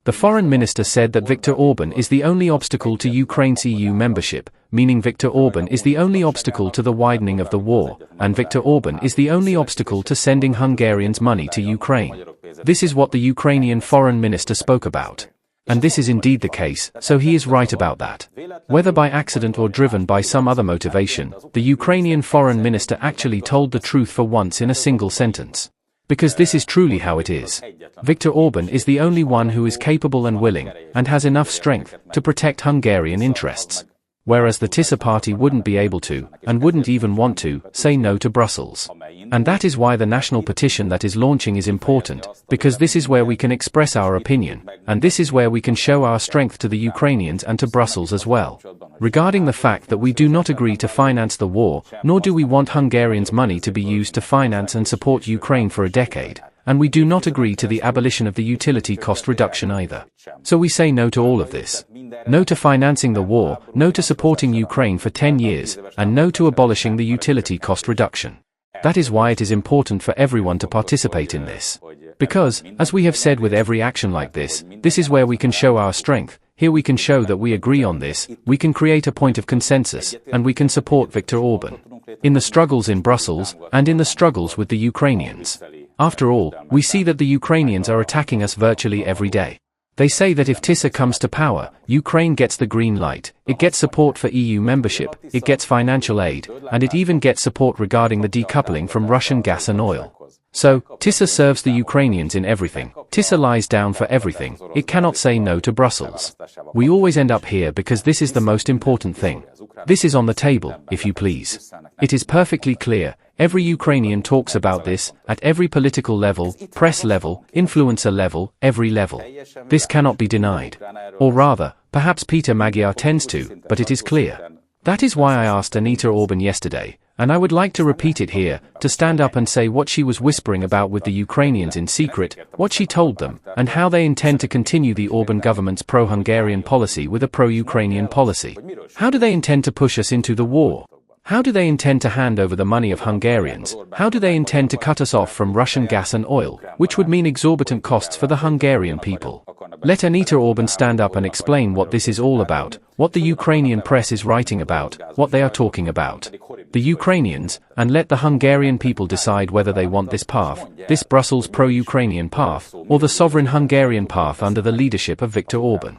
The foreign minister said that Viktor Orban is the only obstacle to Ukraine's EU membership, meaning Viktor Orban is the only obstacle to the widening of the war, and Viktor Orban is the only obstacle to sending Hungarians money to Ukraine. This is what the Ukrainian foreign minister spoke about. And this is indeed the case, so he is right about that. Whether by accident or driven by some other motivation, the Ukrainian foreign minister actually told the truth for once in a single sentence. Because this is truly how it is. Viktor Orban is the only one who is capable and willing, and has enough strength, to protect Hungarian interests. Whereas the Tisza party wouldn't be able to, and wouldn't even want to, say no to Brussels. And that is why the national petition that is launching is important, because this is where we can express our opinion, and this is where we can show our strength to the Ukrainians and to Brussels as well. Regarding the fact that we do not agree to finance the war, nor do we want Hungarians' money to be used to finance and support Ukraine for a decade, and we do not agree to the abolition of the utility cost reduction either. So we say no to all of this. No to financing the war, no to supporting Ukraine for 10 years, and no to abolishing the utility cost reduction. That is why it is important for everyone to participate in this. Because, as we have said with every action like this is where we can show our strength. Here we can show that we agree on this, we can create a point of consensus, and we can support Viktor Orban. In the struggles in Brussels, and in the struggles with the Ukrainians. After all, we see that the Ukrainians are attacking us virtually every day. They say that if Tisza comes to power, Ukraine gets the green light, it gets support for EU membership, it gets financial aid, and it even gets support regarding the decoupling from Russian gas and oil. So, Tisza serves the Ukrainians in everything, Tisza lies down for everything, it cannot say no to Brussels. We always end up here because this is the most important thing. This is on the table, if you please. It is perfectly clear, every Ukrainian talks about this, at every political level, press level, influencer level, every level. This cannot be denied. Or rather, perhaps Péter Magyar tends to, but it is clear. That is why I asked Anita Orbán yesterday, and I would like to repeat it here, to stand up and say what she was whispering about with the Ukrainians in secret, what she told them, and how they intend to continue the Orbán government's pro-Hungarian policy with a pro-Ukrainian policy. How do they intend to push us into the war? How do they intend to hand over the money of Hungarians? How do they intend to cut us off from Russian gas and oil, which would mean exorbitant costs for the Hungarian people? Let Anita Orbán stand up and explain what this is all about, what the Ukrainian press is writing about, what they are talking about. The Ukrainians, and let the Hungarian people decide whether they want this path, this Brussels pro-Ukrainian path, or the sovereign Hungarian path under the leadership of Viktor Orban.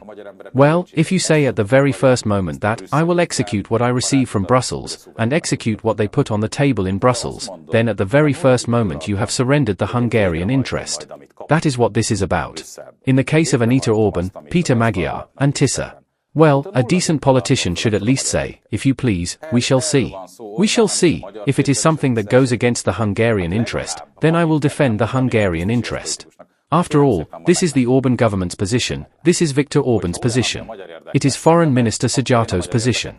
Well, if you say at the very first moment that, I will execute what I receive from Brussels, and execute what they put on the table in Brussels, then at the very first moment you have surrendered the Hungarian interest. That is what this is about. In the case of Anita Orbán, Péter Magyar, and Tisza. Well, a decent politician should at least say, if you please, we shall see. We shall see. If it is something that goes against the Hungarian interest, then I will defend the Hungarian interest. After all, this is the Orbán government's position, this is Viktor Orbán's position. It is Foreign Minister Szijjártó's position.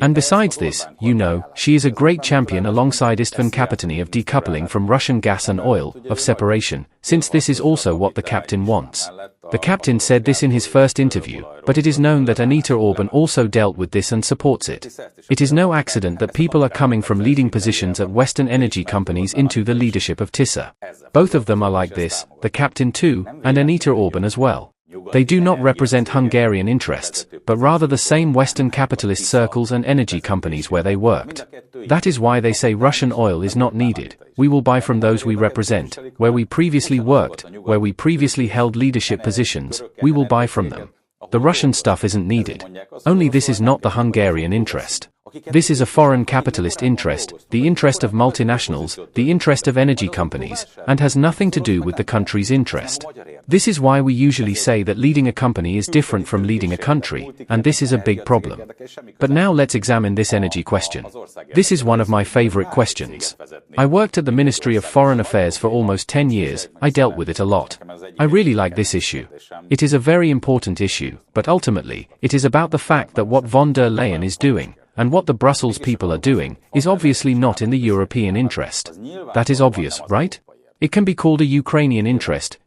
And besides this, you know, she is a great champion alongside István Kapitány of decoupling from Russian gas and oil, of separation, since this is also what the captain wants. The captain said this in his first interview, but it is known that Anita Orbán also dealt with this and supports it. It is no accident that people are coming from leading positions at Western energy companies into the leadership of Tisza. Both of them are like this, the captain too, and Anita Orbán as well. They do not represent Hungarian interests, but rather the same Western capitalist circles and energy companies where they worked. That is why they say Russian oil is not needed, we will buy from those we represent, where we previously worked, where we previously held leadership positions, we will buy from them. The Russian stuff isn't needed. Only this is not the Hungarian interest. This is a foreign capitalist interest, the interest of multinationals, the interest of energy companies, and has nothing to do with the country's interest. This is why we usually say that leading a company is different from leading a country, and this is a big problem. But now let's examine this energy question. This is one of my favorite questions. I worked at the Ministry of Foreign Affairs for almost 10 years, I dealt with it a lot. I really like this issue. It is a very important issue, but ultimately, it is about the fact that what von der Leyen is doing, and what the Brussels people are doing, is obviously not in the European interest. That is obvious, right? It can be called a Ukrainian interest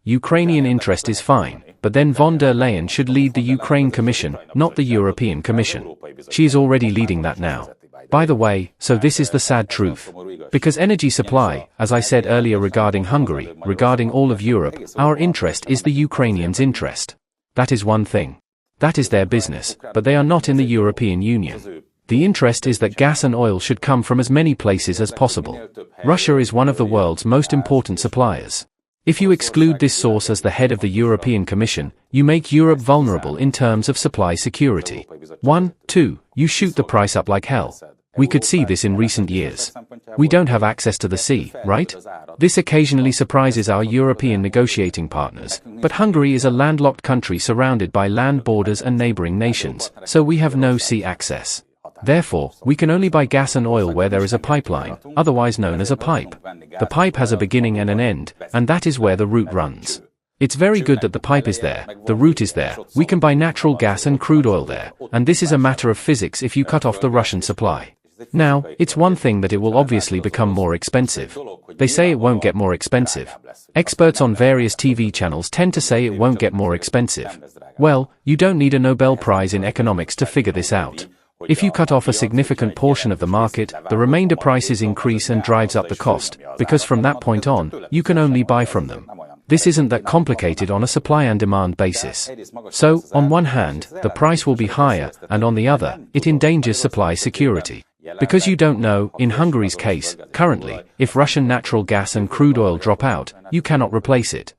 is fine, but then von der Leyen should lead the Ukraine Commission, not the European Commission. She is already leading that now. By the way, so this is the sad truth. Because energy supply, as I said earlier regarding Hungary, regarding all of Europe, our interest is the Ukrainians' interest. That is one thing. That is their business, but they are not in the European Union. The interest is that gas and oil should come from as many places as possible. Russia is one of the world's most important suppliers. If you exclude this source as the head of the European Commission, you make Europe vulnerable in terms of supply security. 1, 2, you shoot the price up like hell. We could see this in recent years. We don't have access to the sea, right? This occasionally surprises our European negotiating partners, but Hungary is a landlocked country surrounded by land borders and neighboring nations, so we have no sea access. Therefore, we can only buy gas and oil where there is a pipeline, otherwise known as a pipe. The pipe has a beginning and an end, and that is where the route runs. It's very good that the pipe is there, the route is there, we can buy natural gas and crude oil there, and this is a matter of physics if you cut off the Russian supply. Now, it's one thing that it will obviously become more expensive. They say it won't get more expensive. Experts on various TV channels tend to say it won't get more expensive. Well, you don't need a Nobel Prize in economics to figure this out. If you cut off a significant portion of the market, the remainder prices increase and drives up the cost, because from that point on, you can only buy from them. This isn't that complicated on a supply and demand basis. So, on one hand, the price will be higher, and on the other, it endangers supply security. Because you don't know, in Hungary's case, currently, if Russian natural gas and crude oil drop out, you cannot replace it.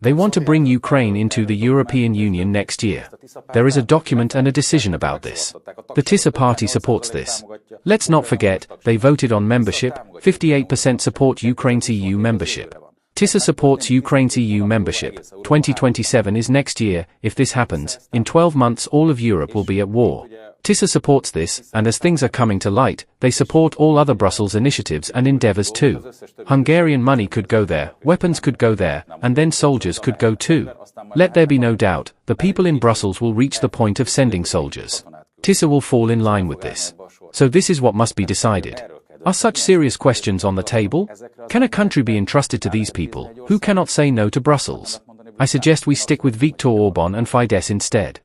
They want to bring Ukraine into the European Union next year. There is a document and a decision about this. The Tisza party supports this. Let's not forget, they voted on membership, 58% support Ukraine's EU membership. Tisza supports Ukraine's EU membership. 2027 is next year. If this happens, in 12 months all of Europe will be at war. Tisza supports this, and as things are coming to light, they support all other Brussels initiatives and endeavors too. Hungarian money could go there, weapons could go there, and then soldiers could go too. Let there be no doubt, the people in Brussels will reach the point of sending soldiers. Tisza will fall in line with this. So this is what must be decided. Are such serious questions on the table? Can a country be entrusted to these people, who cannot say no to Brussels? I suggest we stick with Viktor Orban and Fidesz instead.